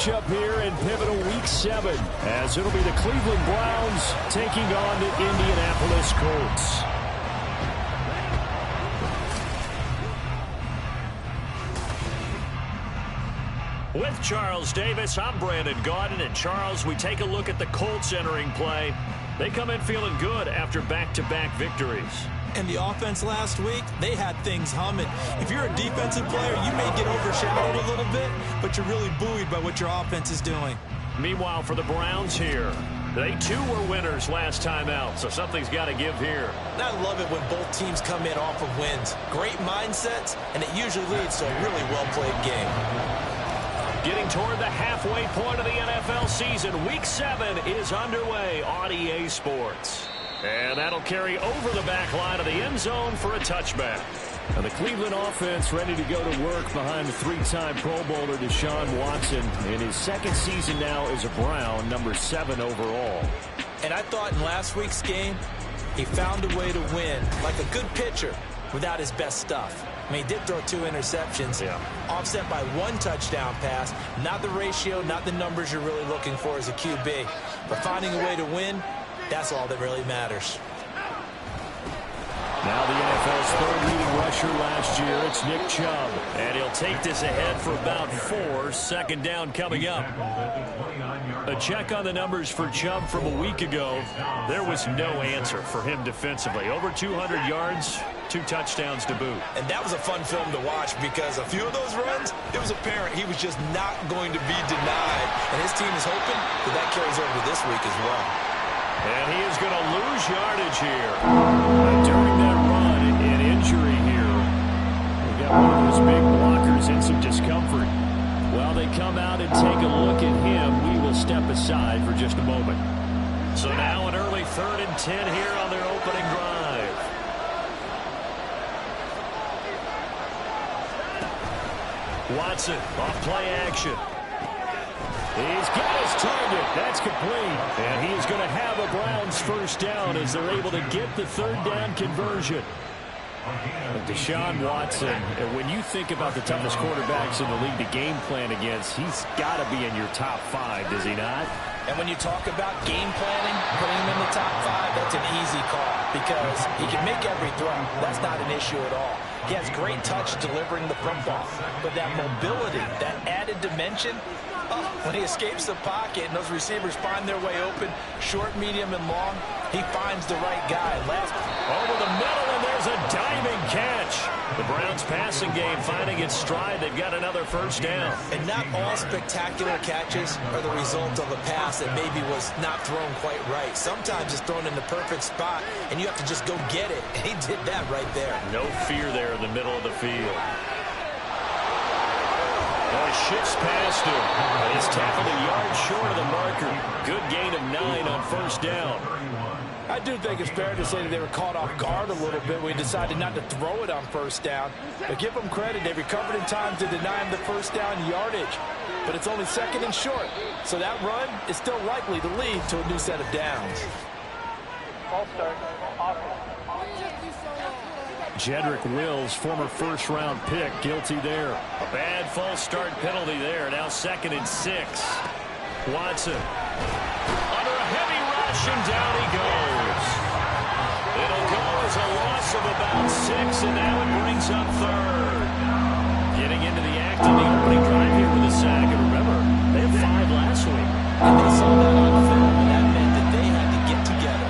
matchup here in pivotal Week 7, as it'll be the Cleveland Browns taking on the Indianapolis Colts. With Charles Davis, I'm Brandon Gaudin. And Charles, we take a look at the Colts entering play. They come in feeling good after back-to-back victories. And the offense last week, they had things humming. If you're a defensive player, you may get overshadowed a little bit, but you're really buoyed by what your offense is doing. Meanwhile, for the Browns here, they too were winners last time out, so something's got to give here. And I love it when both teams come in off of wins. Great mindsets, and it usually leads to a really well-played game. Getting toward the halfway point of the NFL season, Week 7 is underway on EA Sports. And that'll carry over the back line of the end zone for a touchback. And the Cleveland offense ready to go to work behind the three-time Pro Bowler Deshaun Watson in his second season now as a Brown, number 7 overall. And I thought in last week's game, he found a way to win like a good pitcher without his best stuff. I mean, he did throw 2 interceptions, offset by 1 touchdown pass. Not the ratio, not the numbers you're really looking for as a QB. But finding a way to win, that's all that really matters. Now the NFL's third leading rusher last year, it's Nick Chubb. And he'll take this ahead for about 4. Second down coming up. A check on the numbers for Chubb from a week ago. There was no answer for him defensively. Over 200 yards, 2 touchdowns to boot. And that was a fun film to watch because a few of those runs, it was apparent he was just not going to be denied. And his team is hoping that carries over to this week as well. And he is going to lose yardage here. During that run, an injury here. We got one of those big blockers in some discomfort. While they come out and take a look at him, we will step aside for just a moment. So now an early 3rd and 10 here on their opening drive. Watson off play action. He's got his target. That's complete. And he is going to have a Browns first down as they're able to get the 3rd down conversion. Deshaun Watson, when you think about the toughest quarterbacks in the league to game plan against, he's got to be in your top 5, does he not? And when you talk about game planning, putting him in the top 5, that's an easy call because he can make every throw. That's not an issue at all. He has great touch delivering the football. But that mobility, that added dimension, when he escapes the pocket and those receivers find their way open, short, medium, and long, he finds the right guy. Over the middle, and there's a diving catch. The Browns passing game finding its stride. They've got another first down. And not all spectacular catches are the result of a pass that maybe was not thrown quite right. Sometimes it's thrown in the perfect spot, and you have to just go get it. And he did that right there. No fear there in the middle of the field. Shifts past him. And he's tackled a yard short of the marker. Good gain of 9 on first down. I do think it's fair to say that they were caught off guard a little bit when he decided not to throw it on first down. But give them credit. They recovered in time to deny him the first down yardage. But it's only 2nd and short. So that run is still likely to lead to a new set of downs. All start. Jedrick Wills, former first-round pick, guilty there. A bad false start penalty there. Now 2nd and 6. Watson under a heavy rush, and down he goes. It'll go as a loss of about 6, and now it brings up 3rd. Getting into the act of the opening drive here with a sack. And remember, they had 5 last week. And they saw that on film, and that meant that they had to get together.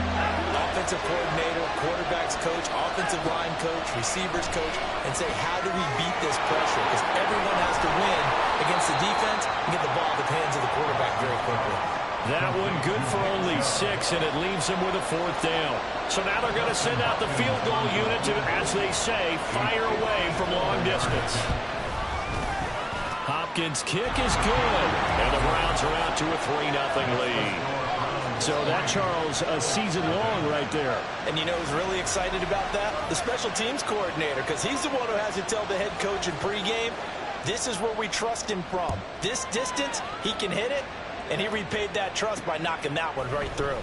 Offensive coordinator, quarterbacks coach, offensive line coach, receivers coach, and say, how do we beat this pressure? Because everyone has to win against the defense and get the ball in the hands of the quarterback very quickly. That one good for only 6, and it leaves them with a 4th down. So now they're going to send out the field goal unit to, as they say, fire away from long distance. Hopkins' kick is good, and the Browns are out to a 3-0 lead. So that, Charles, a season long right there. And you know who's really excited about that? The special teams coordinator, because he's the one who has to tell the head coach in pregame, this is where we trust him from. This distance, he can hit it, and he repaid that trust by knocking that one right through.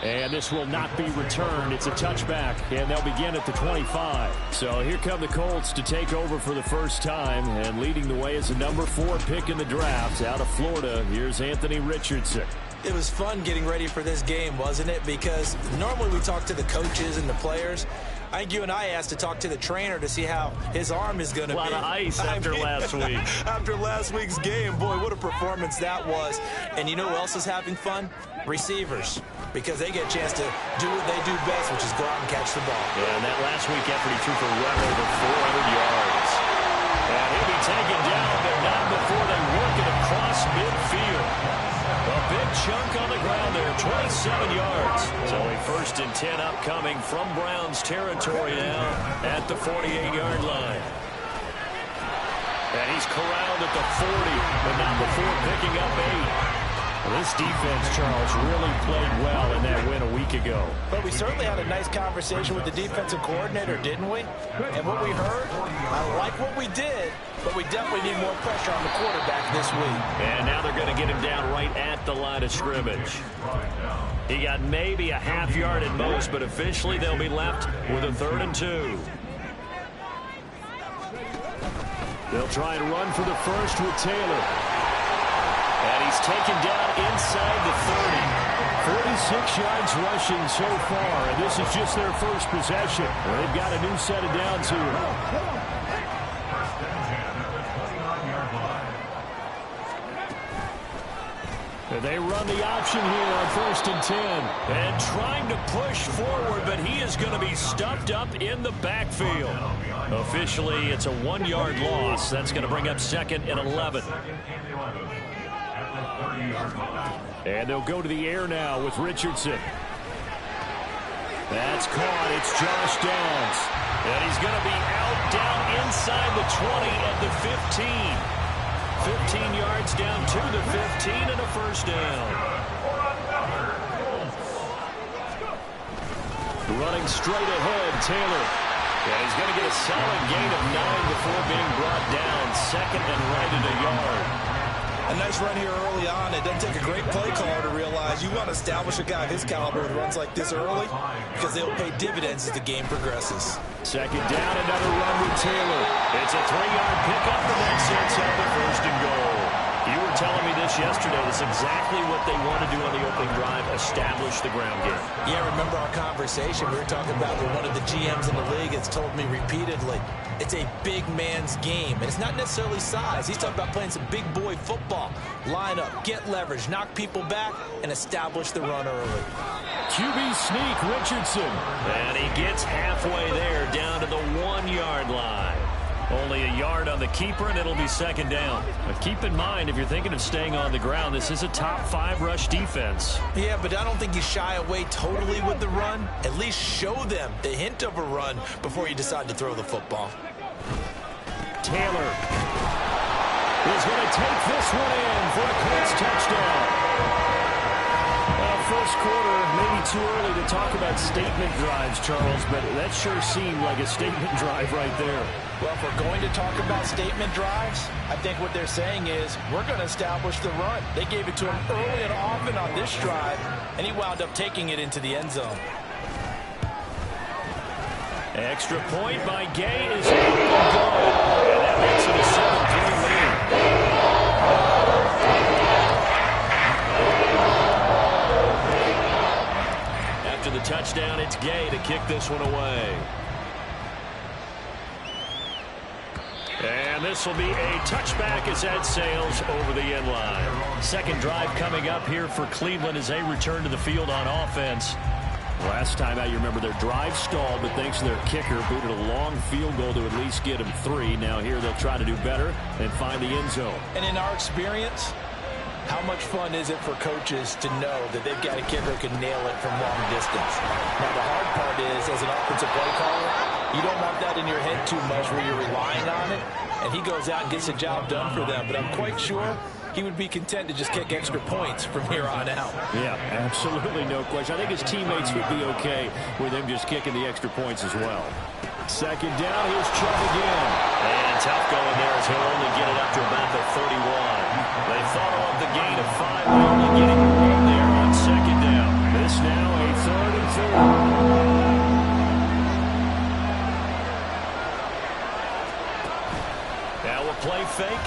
And this will not be returned. It's a touchback, and they'll begin at the 25. So here come the Colts to take over for the first time, and leading the way is the number 4 pick in the draft out of Florida. Here's Anthony Richardson. It was fun getting ready for this game, wasn't it? Because normally we talk to the coaches and the players. I think you and I asked to talk to the trainer to see how his arm is going to be. A lot of ice after last week. After last week's game, boy, what a performance that was. And you know who else is having fun? Receivers. Because they get a chance to do what they do best, which is go out and catch the ball. Yeah, and that last week effort, he threw for well over 400 yards. And he'll be taken down, but not before they work it across midfield. A big chunk on the ground there, 27 yards. So a 1st and 10 upcoming from Browns territory now at the 48-yard line. And he's corralled at the 40, but not before picking up 8. Well, this defense, Charles, really played well in that win a week ago. But we certainly had a nice conversation with the defensive coordinator, didn't we? And what we heard, I like what we did, but we definitely need more pressure on the quarterback this week. And now they're going to get him down right at the line of scrimmage. He got maybe a half yard at most, but officially they'll be left with a 3rd and 2. They'll try and run for the first with Taylor. And he's taken down inside the 30. 46 yards rushing so far, and this is just their first possession. They've got a new set of downs here. And they run the option here on 1st and 10. And trying to push forward, but he is going to be stuffed up in the backfield. Officially, it's a 1-yard loss. That's going to bring up 2nd and 11. And they'll go to the air now with Richardson. That's caught. It's Josh Downs. And he's going to be out down inside the 20 at the 15. 15 yards down to the 15 and a 1st down. Running straight ahead, Taylor. Yeah, he's going to get a solid gain of 9 before being brought down. 2nd and right at a yard. A nice run here early on. It doesn't take a great play caller to realize you want to establish a guy of his caliber with runs like this early because they'll pay dividends as the game progresses. 2nd down, another run with Taylor. It's a 3-yard pickup, and that sets up the 1st and goal. You were telling me this yesterday. That's exactly what they want to do on the opening drive, establish the ground game. Yeah, remember our conversation. We were talking about one of the GMs in the league has told me repeatedly, it's a big man's game. And it's not necessarily size. He's talking about playing some big boy football. Line up, get leverage, knock people back, and establish the run early. QB sneak, Richardson. And he gets halfway there, down to the 1-yard line. Only a yard on the keeper, and it'll be 2nd down. But keep in mind, if you're thinking of staying on the ground, this is a top 5 rush defense. Yeah, but I don't think you shy away totally with the run. At least show them the hint of a run before you decide to throw the football. Taylor is going to take this one in for a Colts touchdown. First quarter, maybe too early to talk about statement drives, Charles, but that sure seemed like a statement drive right there. Well, if we're going to talk about statement drives, I think what they're saying is we're going to establish the run. They gave it to him early and often on this drive, and he wound up taking it into the end zone. Extra point by Gay is good. And that makes it a 7-3 lead. After the touchdown, it's Gay to kick this one away. And this will be a touchback as that sails over the end line. 2nd drive coming up here for Cleveland as they return to the field on offense. Last time out, you remember their drive stalled, but thanks to their kicker, booted a long field goal to at least get them 3. Now here they'll try to do better and find the end zone. And in our experience, how much fun is it for coaches to know that they've got a kicker who can nail it from long distance? Now, the hard part is, as an offensive play caller, you don't want that in your head too much where you're relying on it, and he goes out and gets the job done for them. But I'm quite sure he would be content to just kick extra points from here on out. Yeah, absolutely no question. I think his teammates would be okay with him just kicking the extra points as well. 2nd down, here's Chubb again. And tough going there as he'll only get it up to about the 31. They thought of the gain of 5, only getting 1 there on 2nd down. This now a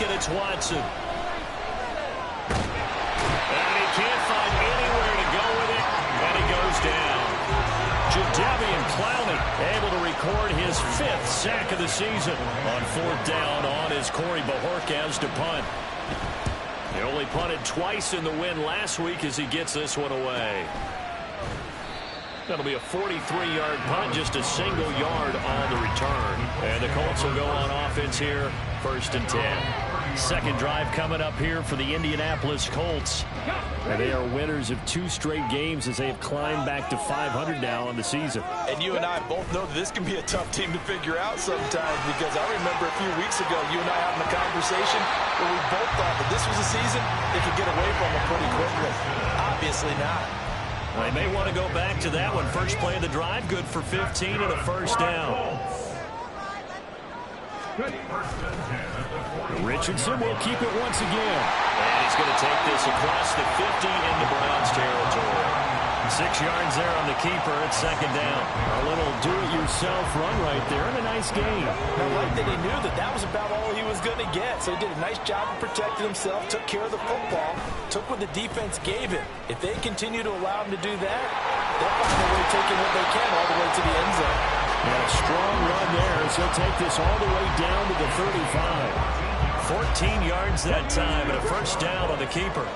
second, it's Watson. And he can't find anywhere to go with it, and he goes down. Jadeveon Clowney able to record his 5th sack of the season on 4th down on his Corey Bojorquez to punt. He only punted twice in the win last week as he gets this one away. That'll be a 43-yard punt, just a single yard on the return. And the Colts will go on offense here, 1st and 10. Second drive coming up here for the Indianapolis Colts. And they are winners of 2 straight games as they have climbed back to 500 now on the season. And you and I both know that this can be a tough team to figure out sometimes, because I remember a few weeks ago you and I having a conversation where we both thought that this was a season they could get away from them pretty quickly. Obviously not. They may want to go back to that one. First play of the drive, good for 15 and a 1st down. Richardson will keep it once again. And he's going to take this across the 50 into Browns territory. 6 yards there on the keeper at 2nd down. A little do-it-yourself run right there and a nice game. I like that he knew that that was about all he was going to get. So he did a nice job of protecting himself, took care of the football, took what the defense gave him. If they continue to allow him to do that, they'll find a way taking what they can all the way to the end zone. And a strong run there as he'll take this all the way down to the 35. 14 yards that time and a 1st down on the keeper.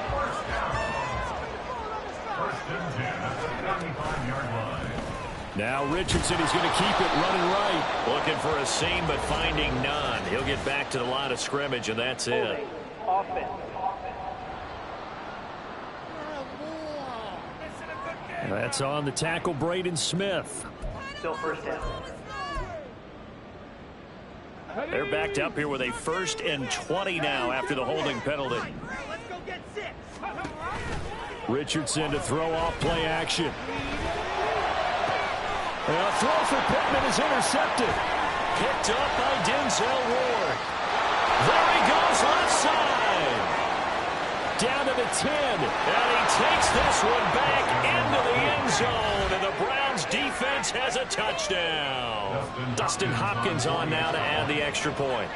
Now Richardson is going to keep it running right. Looking for a seam, but finding none. He'll get back to the line of scrimmage, and that's it. Offense. That's on the tackle, Braden Smith. Still 1st down. They're backed up here with a 1st and 20 now after the holding penalty. Let's go get 6. Richardson to throw off play action. And a throw for Pittman is intercepted. Picked up by Denzel Ward. There he goes left side. Down to the 10. And he takes this one back into the end zone. And the Browns defense has a touchdown. Dustin Hopkins on now to add the extra point.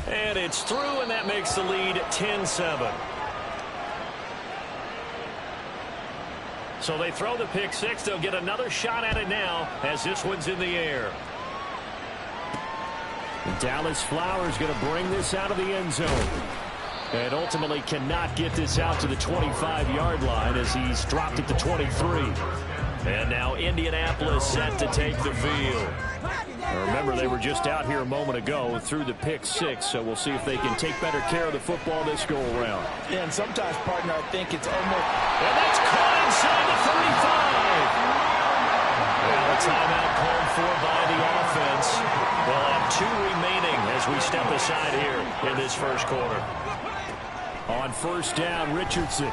And it's through, and that makes the lead 10-7. So they throw the pick 6. They'll get another shot at it now as this one's in the air. And Dallas Flowers going to bring this out of the end zone. And ultimately cannot get this out to the 25-yard line as he's dropped it to 23. And now Indianapolis set to take the field. Now remember, they were just out here a moment ago through the pick 6, so we'll see if they can take better care of the football this go-around. Yeah, and sometimes, partner, I think it's almost... And that's caught inside the 35. Well, a timeout called for by the offense. We'll have 2 remaining as we step aside here in this 1st quarter. On 1st down, Richardson.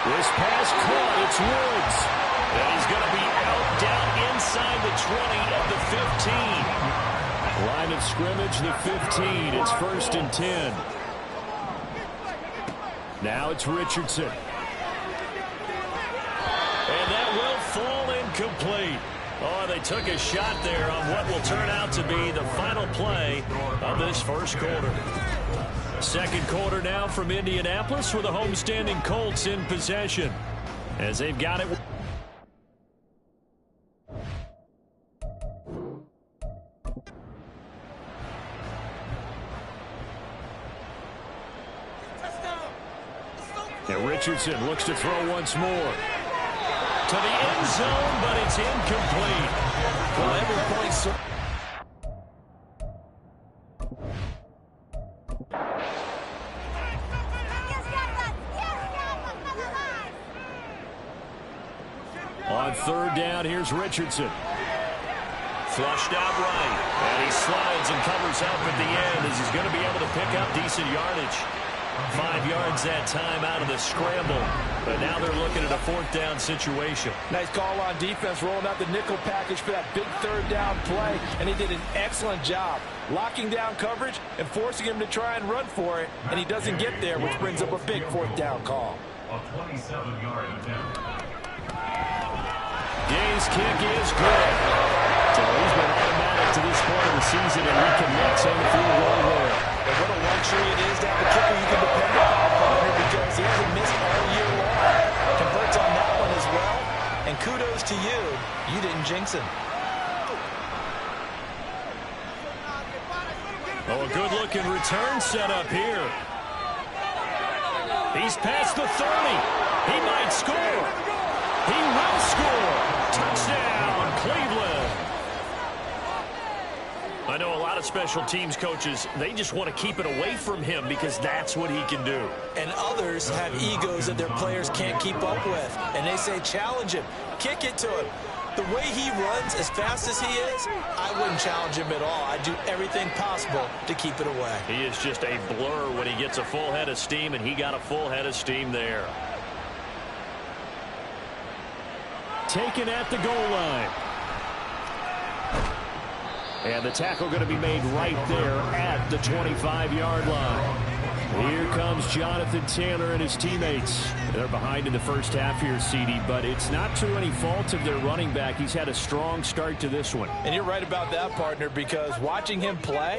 This pass caught. It's Woods. And he's going to be out down inside the 20 of the 15. Line of scrimmage, the 15. It's 1st and 10. Now it's Richardson. And that will fall incomplete. Oh, they took a shot there on what will turn out to be the final play of this 1st quarter. 2nd quarter now from Indianapolis with the homestanding Colts in possession as they've got it. And Richardson looks to throw once more. To the end zone, but it's incomplete. Well, every point... On 3rd down, here's Richardson. Flushed out right. And he slides and covers up at the end as he's going to be able to pick up decent yardage. 5 yards that time out of the scramble. But now they're looking at a 4th down situation. Nice call on defense, rolling out the nickel package for that big 3rd down play. And he did an excellent job locking down coverage and forcing him to try and run for it. And he doesn't get there, which brings up a big 4th down call. A 27-yard attempt. Gay's kick is good. So he's been automatic to this point of the season, and reconnects on the field goal there. And what a luxury it is to have a kicker you can depend upon, partner, because he hasn't missed all year long. Converts on that one as well. And kudos to you. You didn't jinx him. Oh, a good-looking return set up here. He's past the 30. He might score. He will score. Touchdown, Cleveland. I know a lot of special teams coaches, they just want to keep it away from him because that's what he can do. And others have egos that their players can't keep up with. And they say, challenge him. Kick it to him. The way he runs, as fast as he is, I wouldn't challenge him at all. I'd do everything possible to keep it away. He is just a blur when he gets a full head of steam, and he got a full head of steam there. Taken at the goal line. And the tackle going to be made right there at the 25-yard line. Here comes Jonathan Taylor and his teammates. They're behind in the first half here, CD, but it's not to any fault of their running back. He's had a strong start to this one. And you're right about that, partner, because watching him play,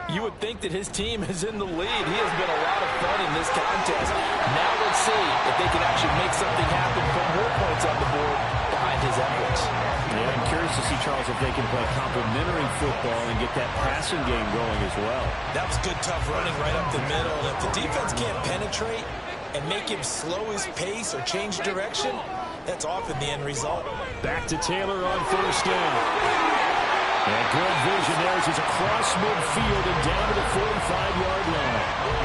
you would think that his team is in the lead. He has been a lot of fun in this contest. Now let's see if they can actually make something happen, put more points on the board behind his efforts. Yeah, I'm curious to see, Charles, if they can play complementary football and get that passing game going as well. That was good, tough running right up the middle. And if the defense can't penetrate and make him slow his pace or change direction, that's often the end result. Back to Taylor on first down. And good vision there as he's across midfield and down to the 45-yard line.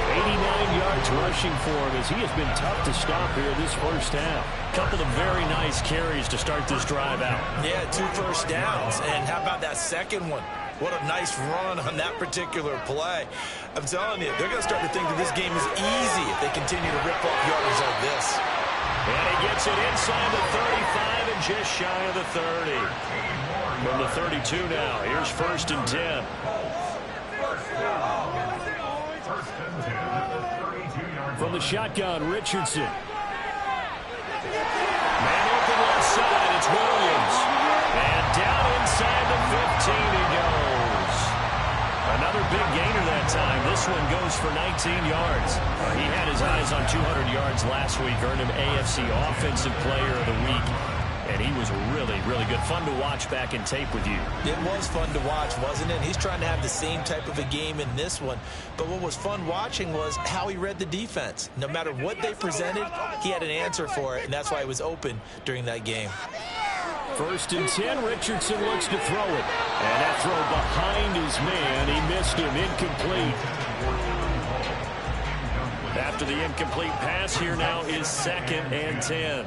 89 yards rushing for him as he has been tough to stop here this first half. Couple of very nice carries to start this drive out. Yeah, 2 first downs. And how about that second one? What a nice run on that particular play. I'm telling you, they're going to start to think that this game is easy if they continue to rip off yardage like this. And he gets it inside the 35 and just shy of the 30. From the 32 now. Here's first and 10. From the shotgun, Richardson. Man open left side, it's Williams. And down inside the 15 he goes. Another big gainer that time. This one goes for 19 yards. He had his eyes on 200 yards last week, earned him AFC Offensive Player of the Week. And he was really, really good. Fun to watch back in tape with you. It was fun to watch, wasn't it? He's trying to have the same type of a game in this one. But what was fun watching was how he read the defense. No matter what they presented, he had an answer for it, and that's why he was open during that game. First and 10, Richardson looks to throw it. And that throw behind his man. He missed him, incomplete. After the incomplete pass, here now is second and 10.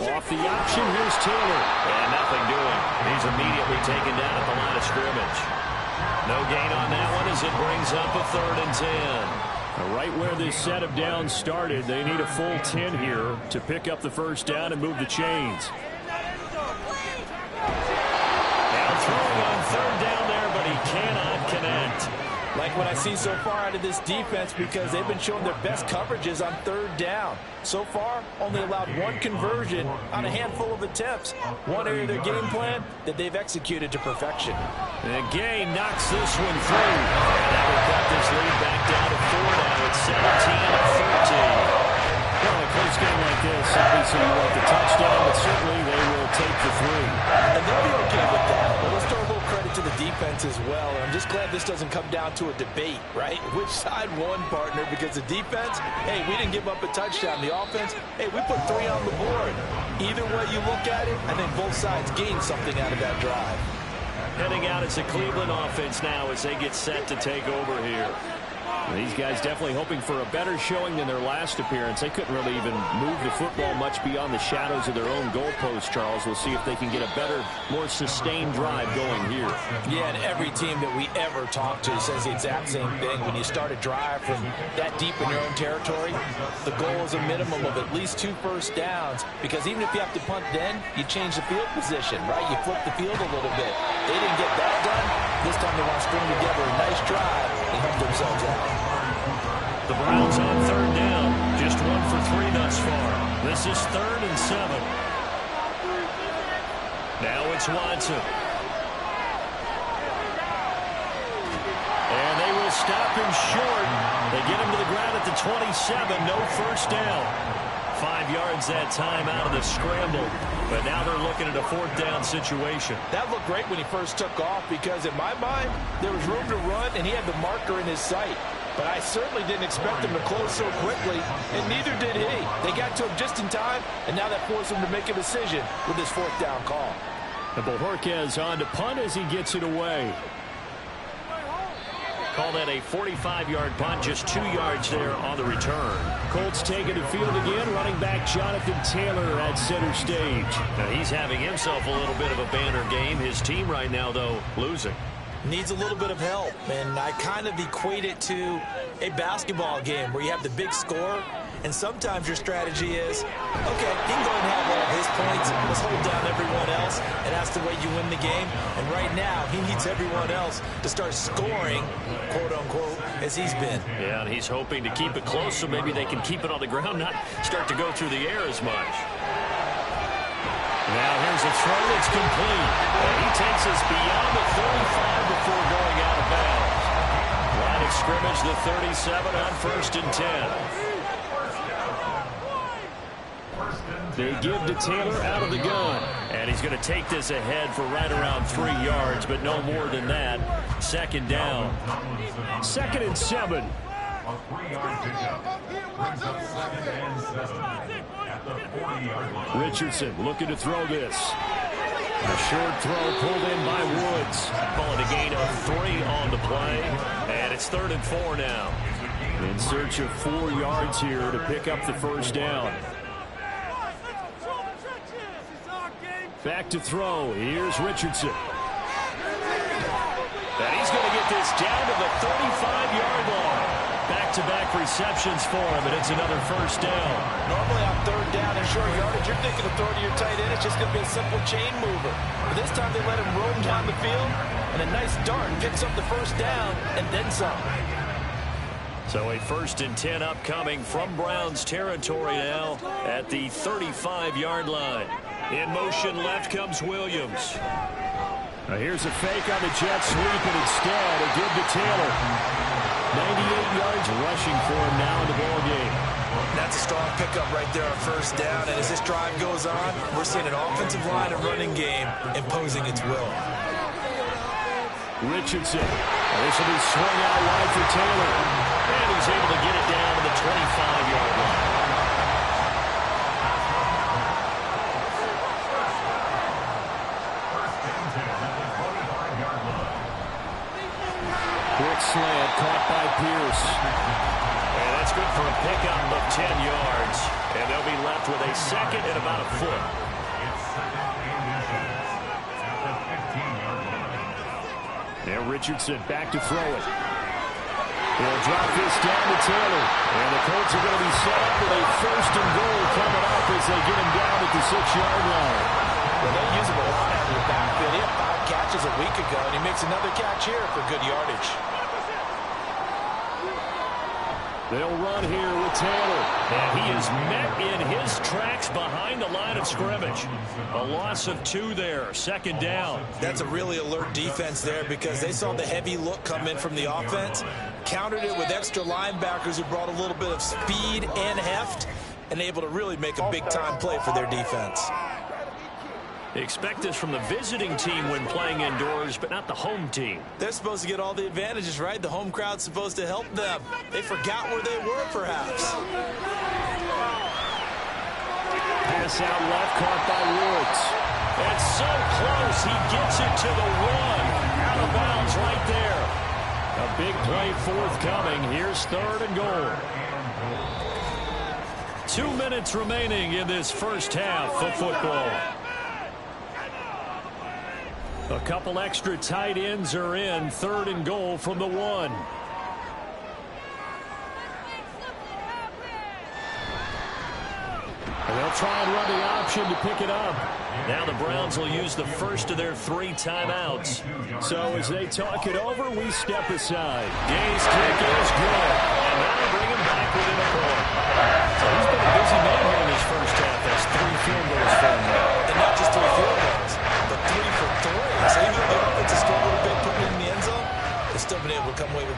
Off the option, here's Taylor. And nothing doing. He's immediately taken down at the line of scrimmage. No gain on that one as it brings up a 3rd and 10. Right where this set of downs started, they need a full 10 here to pick up the first down and move the chains. Now throwing on 3rd down there, but he cannot connect. Like what I see so far out of this defense, because they've been showing their best coverages on 3rd down. So far, only allowed 1 conversion on a handful of attempts. One area of their game plan that they've executed to perfection. And Gay knocks this one through. And that will cut this lead back down to 4 now. It's 17-13. Well, in a close game like this, obviously you want the touchdown, but certainly they will take the 3. And they'll be okay with that. But let's throw a little credit to the defense as well. And I'm just glad this doesn't come down to a debate, right? Which side won, partner? Because the defense, hey, we didn't give up a touchdown. The offense, hey, we put 3 on the board. Either way you look at it, I think both sides gained something out of that drive. Heading out as a Cleveland offense now as they get set to take over here. These guys definitely hoping for a better showing than their last appearance. They couldn't really even move the football much beyond the shadows of their own goalpost, Charles. We'll see if they can get a better, more sustained drive going here. Yeah, and every team that we ever talk to says the exact same thing. When you start a drive from that deep in your own territory, the goal is a minimum of at least 2 first downs, because even if you have to punt then, you change the field position, right? You flip the field a little bit. They didn't get that done. This time they want to string together a nice drive and help themselves out. The Browns on 3rd down. Just 1 for 3 thus far. This is 3rd and 7. Now it's Watson. And they will stop him short. They get him to the ground at the 27. No first down. 5 yards that time out of the scramble. But now they're looking at a 4th down situation. That looked great when he first took off because in my mind, there was room to run and he had the marker in his sight. But I certainly didn't expect him to close so quickly, and neither did he. They got to him just in time, and now that forced him to make a decision with his 4th down call. And Bojorquez on to punt as he gets it away. Call that a 45-yard punt, just 2 yards there on the return. Colts taking the field again, running back Jonathan Taylor at center stage. Now he's having himself a little bit of a banner game. His team right now, though, losing. Needs a little bit of help, and I kind of equate it to a basketball game where you have the big score, and sometimes your strategy is, okay, he can go and have all of his points, let's hold down everyone else, and that's the way you win the game. And right now, he needs everyone else to start scoring, quote-unquote, as he's been. Yeah, and he's hoping to keep it close so maybe they can keep it on the ground, not start to go through the air as much. Now here's a throw that's complete. And he takes us beyond the 35 before going out of bounds. Line of scrimmage, the 37 on 1st and 10. They give to Taylor out of the gun. And he's going to take this ahead for right around 3 yards, but no more than that. 2nd down. 2nd and 7. A 3-yard pickup brings up 2nd and 7 at the 40-yard line. Richardson looking to throw this. A short throw pulled in by Woods. Calling a gain of 3 on the play. And it's 3rd and 4 now. In search of 4 yards here to pick up the 1st down. Back to throw. Here's Richardson. And he's going to get this down to the 35-yard line. Back-to-back receptions for him, and it's another 1st down. Normally on 3rd down and short yardage, you're thinking of throwing to your tight end. It's just going to be a simple chain mover. But this time they let him roam down the field, and a nice dart picks up the 1st down and then some. So a 1st and 10 upcoming from Browns territory now at the 35-yard line. In motion left comes Williams. Now here's a fake on the jet sweep, and instead a give to Taylor. 98 yards rushing for him now in the ballgame. That's a strong pickup right there on 1st down, and as this drive goes on, we're seeing an offensive line and running game imposing its will. Richardson. This will be swung out wide for Taylor. And he's able to get it down to the 25-yard line. Quick slant caught by Pierce. And that's good for a pickup of 10 yards. And they'll be left with a 2nd and about a foot. Now Richardson back to throw it. He'll drop this down to Taylor. And the Colts are going to be set up with a 1st and goal coming up as they get him down at the 6-yard line. Well, they use him a lot out of the backfield. He had 5 catches a week ago, and he makes another catch here for good yardage. They'll run here with Taylor. And he is met in his tracks behind the line of scrimmage. A loss of 2 there, 2nd down. That's a really alert defense there because they saw the heavy look come in from the offense, countered it with extra linebackers who brought a little bit of speed and heft, and able to really make a big-time play for their defense. Expect this from the visiting team when playing indoors, but not the home team. They're supposed to get all the advantages, right? The home crowd's supposed to help them. They forgot where they were, perhaps. Pass out left, caught by Woods. And so close, he gets it to the 1. Out of bounds right there. A big play forthcoming. Here's 3rd and goal. 2 minutes remaining in this 1st half of football. A couple extra tight ends are in. 3rd and goal from the 1. And they'll try and run the option to pick it up. Now the Browns will use the first of their 3 timeouts. So as they talk it over, we step aside. Gay's kick is good. And that'll bring him back within a point. So he's been a busy man here in this 1st half. That's 3 field goals for him now. And not just 3 field goals, but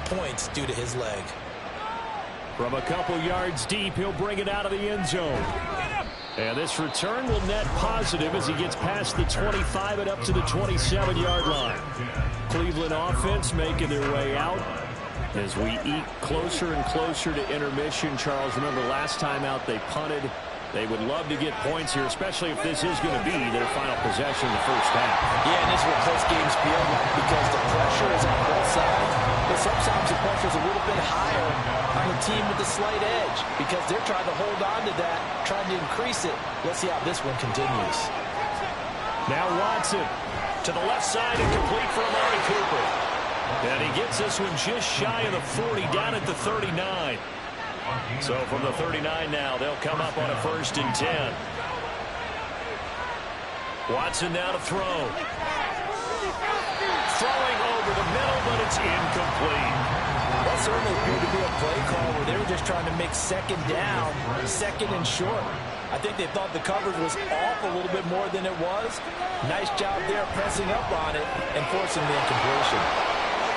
points due to his leg. From a couple yards deep, he'll bring it out of the end zone. And this return will net positive as he gets past the 25 and up to the 27-yard line. Cleveland offense making their way out as we eat closer and closer to intermission. Charles, remember last time out they punted. They would love to get points here, especially if this is going to be their final possession in the first half. Yeah, and this is what close games feel like because the pressure is on both sides. But sometimes the pressure is a little bit higher on the team with the slight edge because they're trying to hold on to that, trying to increase it. Let's see how this one continues. Now Watson To the left side and complete for Amari Cooper. And he gets this one just shy of the 40, down at the 39. So from the 39 now, they'll come up on a 1st and 10. Watson now to throw. Throwing over the middle, but it's incomplete. That certainly appeared to be a play call where they were just trying to make second down, second and short. I think they thought the coverage was off a little bit more than it was. Nice job there pressing up on it and forcing the incompletion.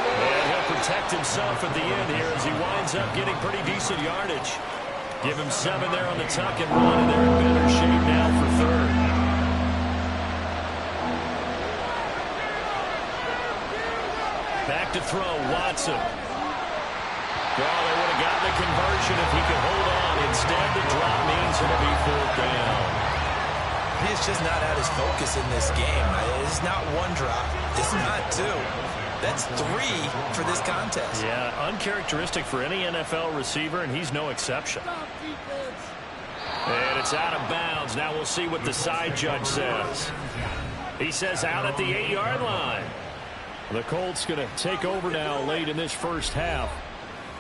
And he'll protect himself at the end here as he winds up getting pretty decent yardage. Give him 7 there on the tuck and run, and they're in better shape now for 3rd. Back to throw, Watson. Well, they would have gotten the conversion if he could hold on. Instead, the drop means it'll be 4th down. He's just not at his focus in this game. It's not one drop. It's not 2. That's 3 for this contest. Yeah, uncharacteristic for any NFL receiver, and he's no exception. And it's out of bounds. Now we'll see what the side judge says. He says out at the 8-yard line. The Colts going to take over now late in this first half.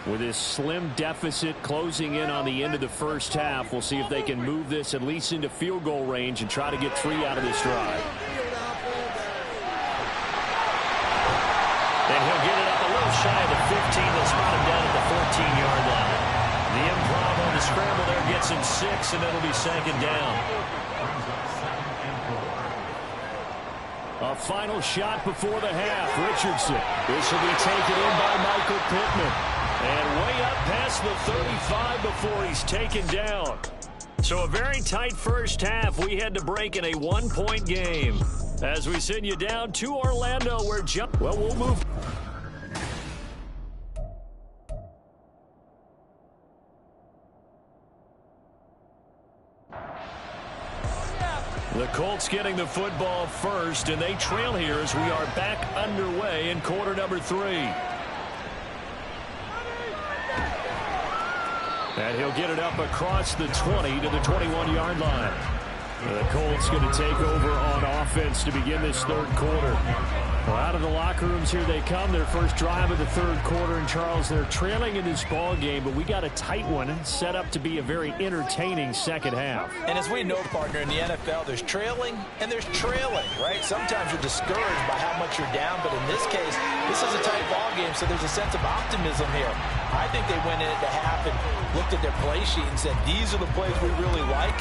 With this slim deficit closing in on the end of the first half, we'll see if they can move this at least into field goal range and try to get 3 out of this drive. And he'll get it up a little shy of the 15. They'll spot him down at the 14-yard line. The improv on the scramble there gets him 6, and it'll be 2nd down. A final shot before the half. Richardson. This will be taken in by Michael Pittman. And way up past the 35 before he's taken down. So a very tight first half. We had to break in a 1-point game. As we send you down to Orlando where we'll move. The Colts getting the football first, and they trail here as we are back underway in quarter number 3. And he'll get it up across the 20 to the 21-yard line. The Colts going to take over on offense to begin this 3rd quarter. Well, out of the locker rooms here they come. Their first drive of the 3rd quarter. And Charles, they're trailing in this ball game, but we got a tight one set up to be a very entertaining second half. And as we know, partner, in the NFL, there's trailing and there's trailing, right? Sometimes you're discouraged by how much you're down, but in this case, this is a tight ball game, so there's a sense of optimism here. I think they went into half and looked at their play sheet and said, these are the plays we really like.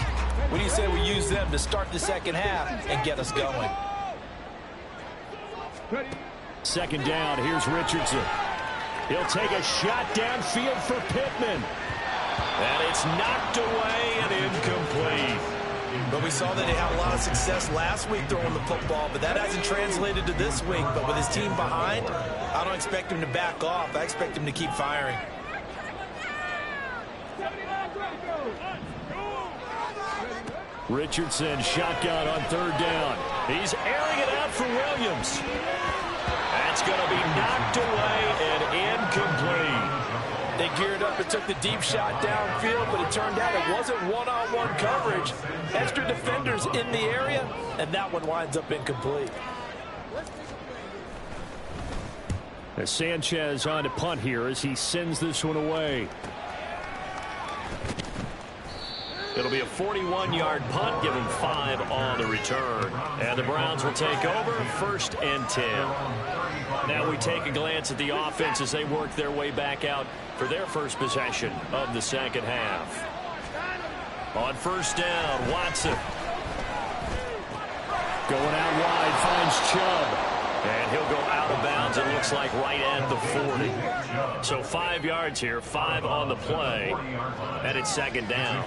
What do you say we use them to start the second half and get us going? 2nd down. Here's Richardson. He'll take a shot downfield for Pittman. And it's knocked away and incomplete. But we saw that they had a lot of success last week throwing the football, but that hasn't translated to this week. But with his team behind, I don't expect him to back off. I expect him to keep firing. Richardson shotgun on 3rd down. He's airing it out for Williams. That's going to be knocked away and incomplete. They geared up and took the deep shot downfield, but it turned out it wasn't one-on-one coverage. Extra defenders in the area, and that one winds up incomplete. As Sanchez on to punt here as he sends this one away. It'll be a 41-yard punt, giving 5 on the return. And the Browns will take over, 1st and 10. Now we take a glance at the offense as they work their way back out for their first possession of the second half. On 1st down, Watson. Going out wide, finds Chubb. And he'll go out of bounds, it looks like, right at the 40. So 5 yards here, 5 on the play, and it's second down.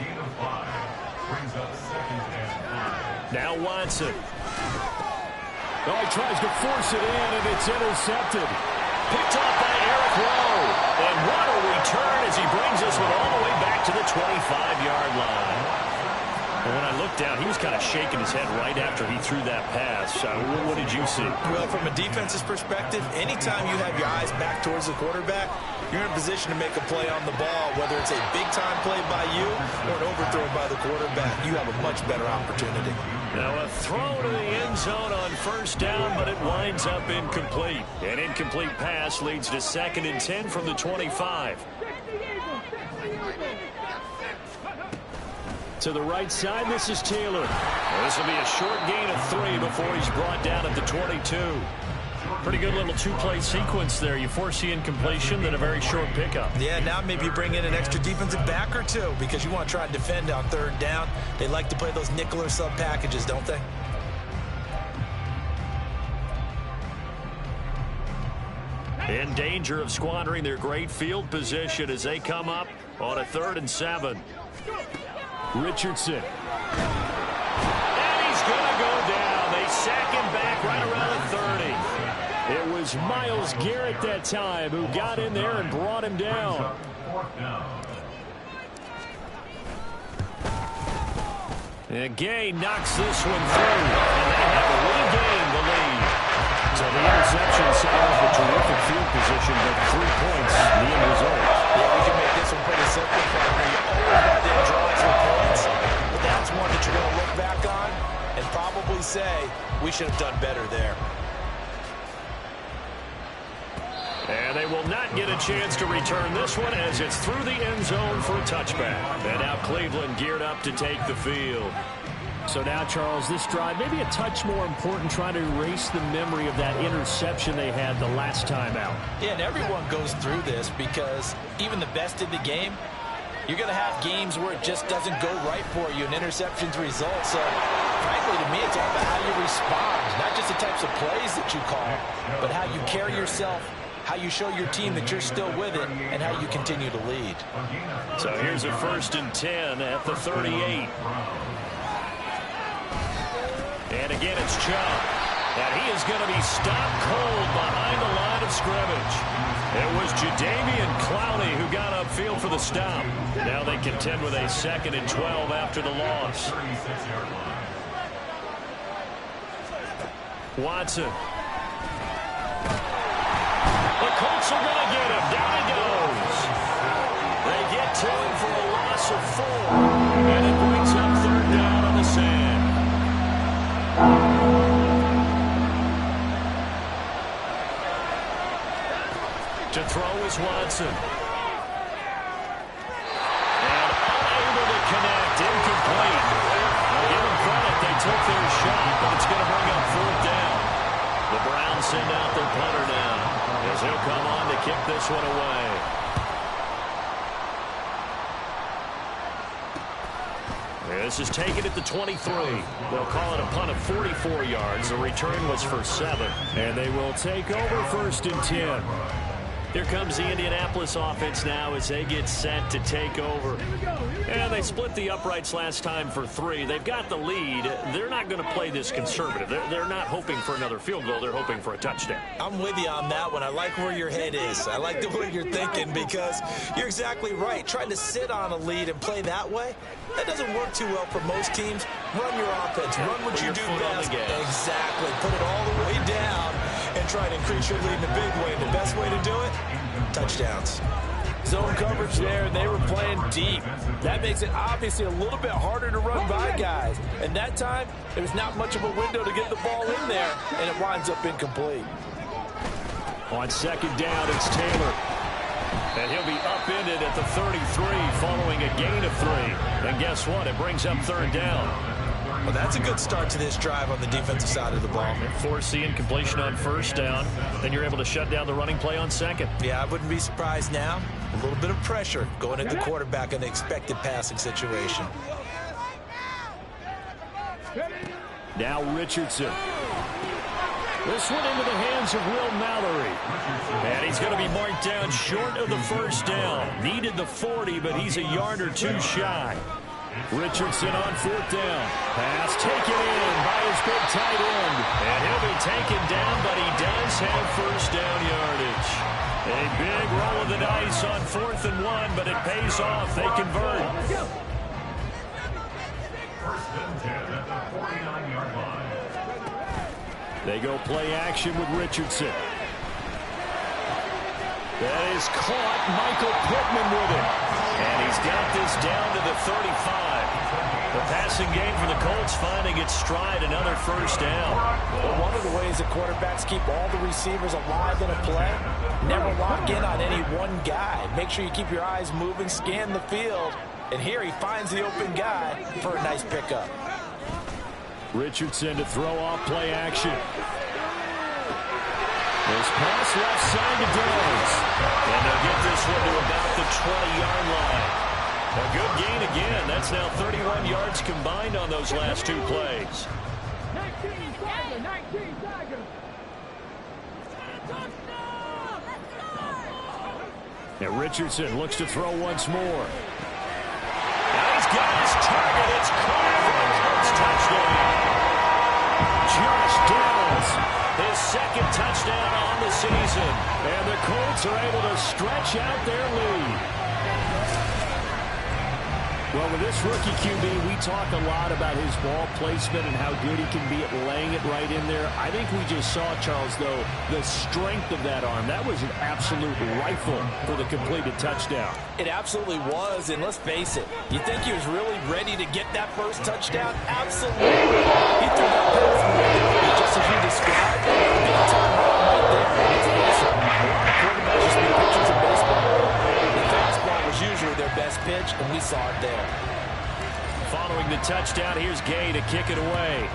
Now Watson. Oh, he tries to force it in, and it's intercepted. Picked off by Eric Rowe. And what a return as he brings this one all the way back to the 25-yard line. And when I looked down, he was kind of shaking his head right after he threw that pass. What did you see? Well, from a defense's perspective, anytime you have your eyes back towards the quarterback, you're in a position to make a play on the ball, whether it's a big-time play by you or an overthrow by the quarterback. You have a much better opportunity. Now a throw to the end zone on first down, but it winds up incomplete. An incomplete pass leads to 2nd and 10 from the 25. To the right side, this is Taylor. Well, this will be a short gain of 3 before he's brought down at the 22. Pretty good little two-play sequence there. You force the incompletion, then a very short pickup. Yeah, now maybe you bring in an extra defensive back or two because you want to try and defend on 3rd down. They like to play those nickel or sub packages, don't they? In danger of squandering their great field position as they come up on a 3rd and 7. Richardson. And he's going to go down. They sack him back right around the 30. It was Myles Garrett that time who got in there and brought him down. And Gay knocks this one through, and they have regained the lead. So the interception set off a terrific field position, but 3 points, the end result. Yeah, we can make this one pretty simple. You always want to drive for points, but that's one that you're going to look back on and probably say, we should have done better there. And they will not get a chance to return this one as it's through the end zone for a touchback. And now Cleveland geared up to take the field. So now, Charles, this drive maybe a touch more important, trying to erase the memory of that interception they had the last time out. Yeah, and everyone goes through this because even the best in the game, you're going to have games where it just doesn't go right for you, and interceptions result. So, frankly, to me, it's all about how you respond, not just the types of plays that you call, but how you carry yourself, how you show your team that you're still with it, and how you continue to lead. So here's a 1st and 10 at the 38. And again, it's Chubb. And he is going to be stopped cold behind the line of scrimmage. It was Jadeveon Clowney who got upfield for the stop. Now they contend with a 2nd and 12 after the loss. Watson. The Colts are going to get him. Down he goes. They get to him for a loss of 4. And it brings up 3rd down on the sand. To throw is Watson. And unable to connect. Incomplete. I'll give them credit. They took their shot, but it's going to bring up 4th down. The Browns send out their punter now as he'll come on to kick this one away. This is taken at the 23. They'll call it a punt of 44 yards. The return was for 7. And they will take over 1st and 10. Here comes the Indianapolis offense now as they get set to take over. And they split the uprights last time for 3. They've got the lead. They're not going to play this conservative. They're not hoping for another field goal. They're hoping for a touchdown. I'm with you on that one. I like where your head is. I like the way you're thinking because you're exactly right. Trying to sit on a lead and play that way, that doesn't work too well for most teams. Run your offense. Run what you do best. Exactly. Put it all the way down and try to increase your lead in a big way. And the best way to do it, touchdowns. Zone coverage there, and they were playing deep. That makes it obviously a little bit harder to run by guys. And that time, there was not much of a window to get the ball in there, and it winds up incomplete. On 2nd down, it's Taylor. And he'll be upended at the 33 following a gain of 3. And guess what? It brings up 3rd down. Well, that's a good start to this drive on the defensive side of the ball. Force the incompletion on 1st down. Then you're able to shut down the running play on 2nd. Yeah, I wouldn't be surprised now. A little bit of pressure going at the quarterback in the expected passing situation. Now Richardson. This one into the hands of Will Mallory. And he's going to be marked down short of the first down. Needed the 40, but he's a yard or two shy. Richardson on fourth down. Pass taken in by his big tight end. And he'll be taken down, but he does have first down yardage. A big roll of the dice on 4th and 1, but it pays off. They convert. First and 10 at the 49-yard line. They go play action with Richardson. That is caught. Michael Pittman with it. And he's got this down to the 35. The passing game for the Colts finding its stride, another first down. Well, one of the ways that quarterbacks keep all the receivers alive in a play, never lock in on any one guy. Make sure you keep your eyes moving, scan the field. And here he finds the open guy for a nice pickup. Richardson to throw off play action. This pass left side to Downs. And they'll get this one to about the 20-yard line. A good gain again. That's now 31 yards combined on those last two plays. 19 Tiger. Now Richardson looks to throw once more. Now he's got his target. It's clear for the Colts touchdown. Josh Downs, his second touchdown on the season. And the Colts are able to stretch out their lead. Well, with this rookie QB, we talk a lot about his ball placement and how good he can be at laying it right in there. I think we just saw, Charles, though, the strength of that arm. That was an absolute rifle for the completed touchdown. It absolutely was, and let's face it, you think he was really ready to get that first touchdown? Absolutely. He threw that pass just as you described. Big time run right there. It's awesome. A lot of quarterbacks just make pictures of baseball. The fastball was usually their best pitch, and we saw it there. Following the touchdown, here's Gay to kick it away.